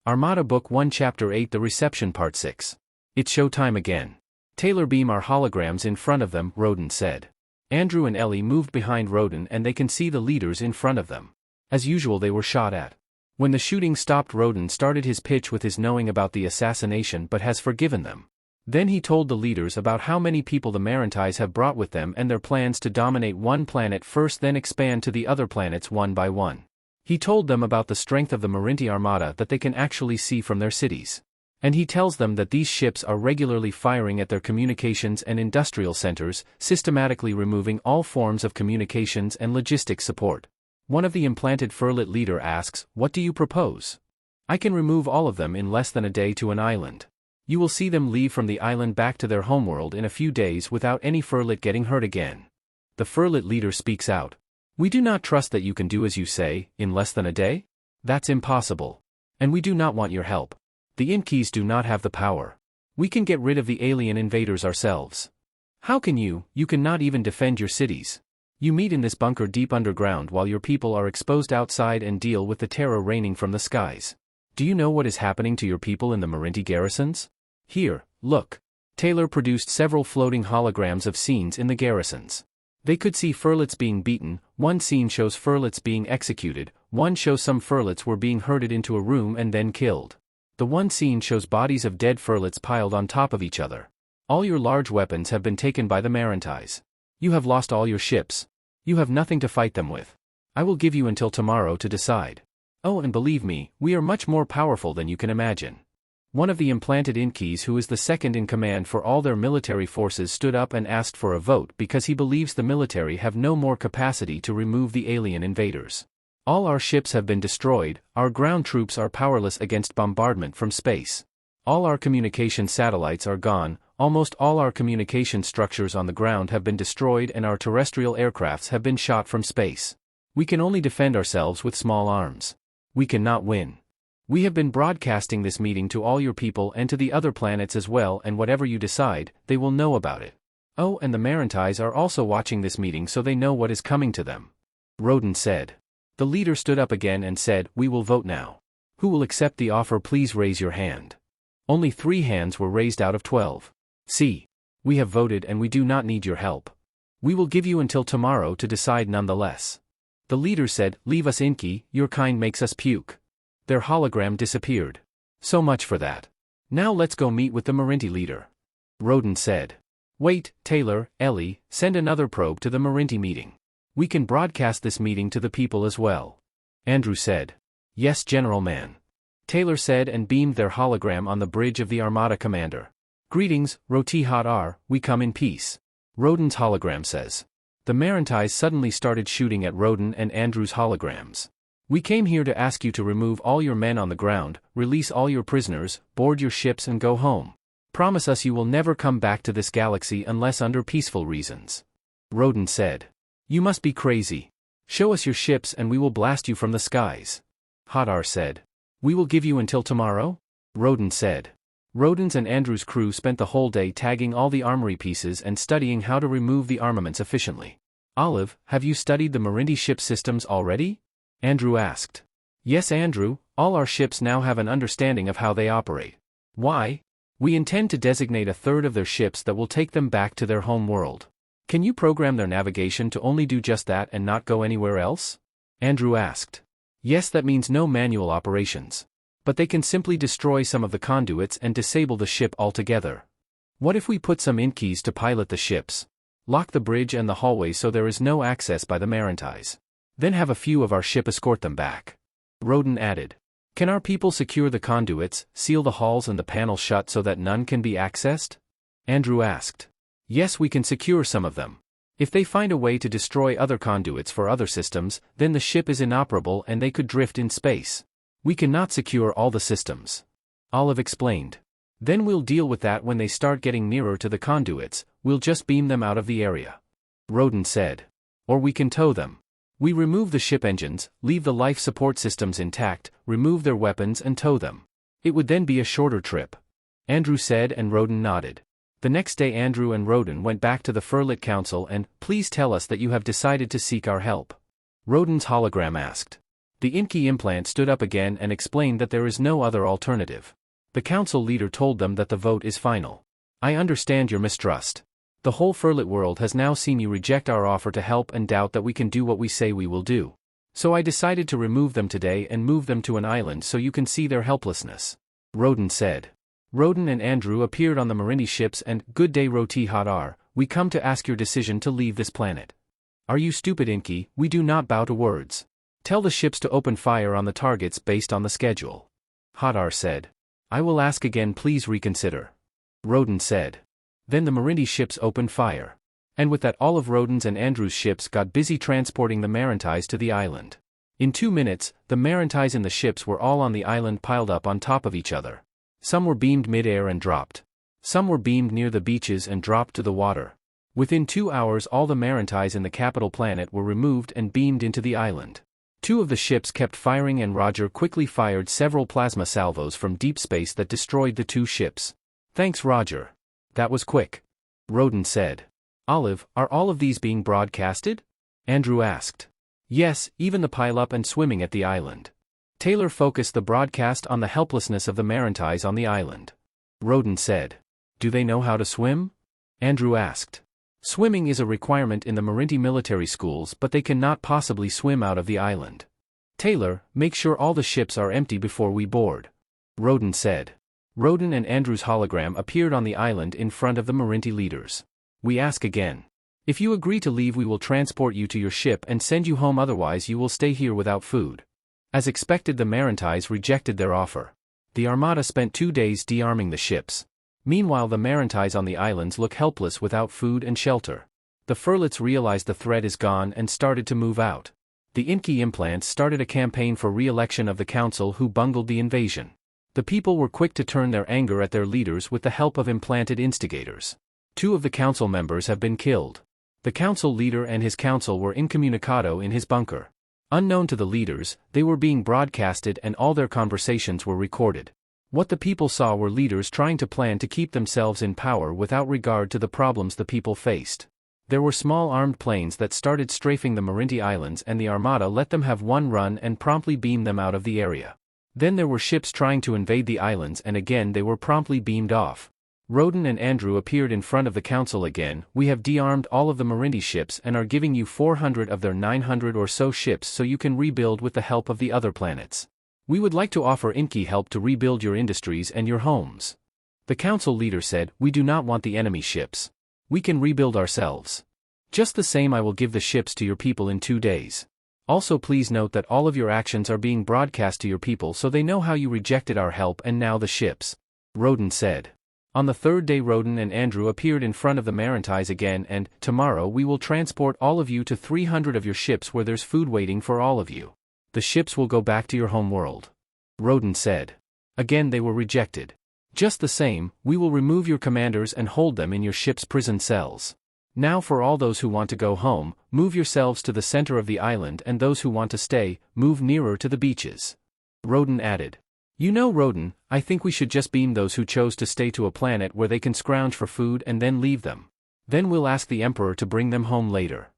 Armada Book 1 Chapter 8 The Reception Part 6. It's show time again. Taylor, beam our holograms in front of them, Roden said. Andrew and Ellie moved behind Roden and they can see the leaders in front of them. As usual, they were shot at. When the shooting stopped, Roden started his pitch with his knowing about the assassination but has forgiven them. Then he told the leaders about how many people the Marantais have brought with them and their plans to dominate one planet first, then expand to the other planets one by one. He told them about the strength of the Marinti Armada that they can actually see from their cities. And he tells them that these ships are regularly firing at their communications and industrial centers, systematically removing all forms of communications and logistics support. One of the implanted Furlit leader asks, "What do you propose?" "I can remove all of them in less than a day to an island. You will see them leave from the island back to their homeworld in a few days without any Furlit getting hurt again." The Furlit leader speaks out. "We do not trust that you can do as you say, in less than a day? That's impossible. And we do not want your help. The Inkees do not have the power. We can get rid of the alien invaders ourselves. How can you? You cannot even defend your cities. You meet in this bunker deep underground while your people are exposed outside and deal with the terror raining from the skies. Do you know what is happening to your people in the Marinti garrisons? Here, look." Taylor produced several floating holograms of scenes in the garrisons. They could see Furlits being beaten, one scene shows Furlits being executed, one shows some Furlits were being herded into a room and then killed. The one scene shows bodies of dead Furlits piled on top of each other. All your large weapons have been taken by the Marantais. You have lost all your ships. You have nothing to fight them with. I will give you until tomorrow to decide. Oh, and believe me, we are much more powerful than you can imagine. One of the implanted Inkees, who is the second in command for all their military forces, stood up and asked for a vote because he believes the military have no more capacity to remove the alien invaders. "All our ships have been destroyed, our ground troops are powerless against bombardment from space. All our communication satellites are gone, almost all our communication structures on the ground have been destroyed, and our terrestrial aircrafts have been shot from space. We can only defend ourselves with small arms. We cannot win. We have been broadcasting this meeting to all your people and to the other planets as well, and whatever you decide, they will know about it. Oh, and the Marantais are also watching this meeting so they know what is coming to them," Roden said. The leader stood up again and said, "We will vote now. Who will accept the offer? Please raise your hand." Only 3 hands were raised out of 12. "See. We have voted and we do not need your help. We will give you until tomorrow to decide nonetheless." The leader said, "Leave us, Inkee, your kind makes us puke." Their hologram disappeared. "So much for that. Now let's go meet with the Marinti leader," Roden said. "Wait, Taylor, Ellie, send another probe to the Marinti meeting. We can broadcast this meeting to the people as well," Andrew said. "Yes, General Man," Taylor said, and beamed their hologram on the bridge of the Armada commander. "Greetings, Roti Hot, we come in peace," Roden's hologram says. The Marantais suddenly started shooting at Roden and Andrew's holograms. "We came here to ask you to remove all your men on the ground, release all your prisoners, board your ships and go home. Promise us you will never come back to this galaxy unless under peaceful reasons," Roden said. "You must be crazy. Show us your ships and we will blast you from the skies," Hadar said. "We will give you until tomorrow?" Roden said. Roden's and Andrew's crew spent the whole day tagging all the armory pieces and studying how to remove the armaments efficiently. "Olive, have you studied the Marinti ship systems already?" Andrew asked. "Yes, Andrew, all our ships now have an understanding of how they operate." "Why?" "We intend to designate a third of their ships that will take them back to their home world. Can you program their navigation to only do just that and not go anywhere else?" Andrew asked. "Yes, that means no manual operations. But they can simply destroy some of the conduits and disable the ship altogether. What if we put some Inkees to pilot the ships? Lock the bridge and the hallway so there is no access by the Marantais. Then have a few of our ship escort them back," Roden added. "Can our people secure the conduits, seal the halls and the panels shut so that none can be accessed?" Andrew asked. "Yes, we can secure some of them. If they find a way to destroy other conduits for other systems, then the ship is inoperable and they could drift in space. We cannot secure all the systems," Olive explained. "Then we'll deal with that when they start getting nearer to the conduits, we'll just beam them out of the area," Roden said. "Or we can tow them. We remove the ship engines, leave the life support systems intact, remove their weapons and tow them. It would then be a shorter trip," Andrew said, and Roden nodded. The next day Andrew and Roden went back to the Furlit Council and, "Please tell us that you have decided to seek our help," Roden's hologram asked. The Inky implant stood up again and explained that there is no other alternative. The council leader told them that the vote is final. I understand your mistrust. The whole Furlet world has now seen you reject our offer to help and doubt that we can do what we say we will do. So I decided to remove them today and move them to an island so you can see their helplessness. Roden said. Roden and Andrew appeared on the Marinti ships and, "Good day Roti Hadar, we come to ask your decision to leave this planet." "Are you stupid Inky? We do not bow to words. Tell the ships to open fire on the targets based on the schedule." Hadar said. "I will ask again, please reconsider." Roden said. Then the Marinti ships opened fire. And with that all of Roden's and Andrew's ships got busy transporting the Marintis to the island. In 2 minutes, the Marintis in the ships were all on the island piled up on top of each other. Some were beamed mid-air and dropped. Some were beamed near the beaches and dropped to the water. Within 2 hours all the Marintis in the capital planet were removed and beamed into the island. 2 of the ships kept firing and Roger quickly fired several plasma salvos from deep space that destroyed the 2 ships. "Thanks Roger. That was quick." Roden said. "Olive, are all of these being broadcasted?" Andrew asked. "Yes, even the pile-up and swimming at the island." Taylor focused the broadcast on the helplessness of the Marintis on the island. Roden said. "Do they know how to swim?" Andrew asked. "Swimming is a requirement in the Marinti military schools, but they cannot possibly swim out of the island." Taylor, "Make sure all the ships are empty before we board." Roden said. Roden and Andrew's hologram appeared on the island in front of the Marinti leaders. "We ask again. If you agree to leave, we will transport you to your ship and send you home, otherwise you will stay here without food." As expected, the Marintis rejected their offer. The Armada spent 2 days de-arming the ships. Meanwhile, the Marintis on the islands look helpless without food and shelter. The Furlets realized the threat is gone and started to move out. The Inky implants started a campaign for re-election of the council who bungled the invasion. The people were quick to turn their anger at their leaders with the help of implanted instigators. 2 of the council members have been killed. The council leader and his council were incommunicado in his bunker. Unknown to the leaders, they were being broadcasted and all their conversations were recorded. What the people saw were leaders trying to plan to keep themselves in power without regard to the problems the people faced. There were small armed planes that started strafing the Marinti Islands, and the Armada let them have one run and promptly beamed them out of the area. Then there were ships trying to invade the islands, and again they were promptly beamed off. Roden and Andrew appeared in front of the council again. "We have de-armed all of the Marinti ships and are giving you 400 of their 900 or so ships so you can rebuild with the help of the other planets. We would like to offer Inky help to rebuild your industries and your homes." The council leader said, "We do not want the enemy ships. We can rebuild ourselves. Just the same, I will give the ships to your people in 2 days. Also please note that all of your actions are being broadcast to your people so they know how you rejected our help and now the ships." Roden said. On the 3rd day, Roden and Andrew appeared in front of the Marintis again and, "Tomorrow we will transport all of you to 300 of your ships where there's food waiting for all of you. The ships will go back to your home world." Roden said. Again they were rejected. "Just the same, we will remove your commanders and hold them in your ship's prison cells. Now for all those who want to go home, move yourselves to the center of the island, and those who want to stay, move nearer to the beaches." Roden added. "You know Roden, I think we should just beam those who chose to stay to a planet where they can scrounge for food and then leave them. Then we'll ask the Emperor to bring them home later."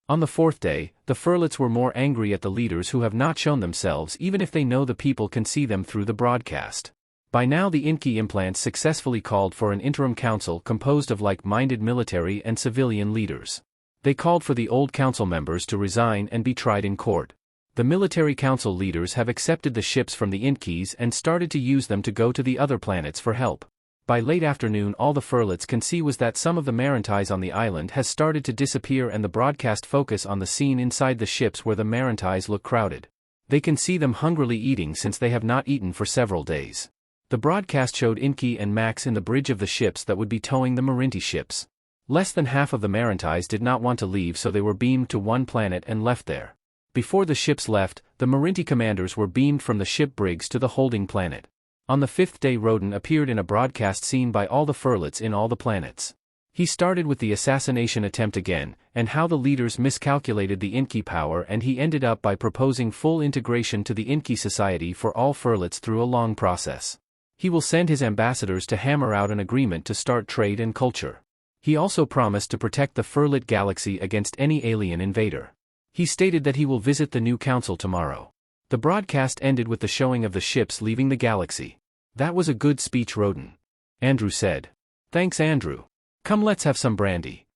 On the 4th day, the Furlets were more angry at the leaders who have not shown themselves even if they know the people can see them through the broadcast. By now the Inky implants successfully called for an interim council composed of like-minded military and civilian leaders. They called for the old council members to resign and be tried in court. The military council leaders have accepted the ships from the Inkys and started to use them to go to the other planets for help. By late afternoon, all the Furlets can see was that some of the Marintis on the island has started to disappear, and the broadcast focus on the scene inside the ships where the Marintis look crowded. They can see them hungrily eating since they have not eaten for several days. The broadcast showed Inky and Max in the bridge of the ships that would be towing the Marinti ships. Less than half of the Marintis did not want to leave, so they were beamed to one planet and left there. Before the ships left, the Marinti commanders were beamed from the ship brigs to the holding planet. On the 5th day, Roden appeared in a broadcast seen by all the Furlets in all the planets. He started with the assassination attempt again, and how the leaders miscalculated the Inky power, and he ended up by proposing full integration to the Inky society for all Furlets through a long process. He will send his ambassadors to hammer out an agreement to start trade and culture. He also promised to protect the Furlet galaxy against any alien invader. He stated that he will visit the new council tomorrow. The broadcast ended with the showing of the ships leaving the galaxy. That was a good speech, Roden. Andrew said. Thanks, Andrew. Come, let's have some brandy.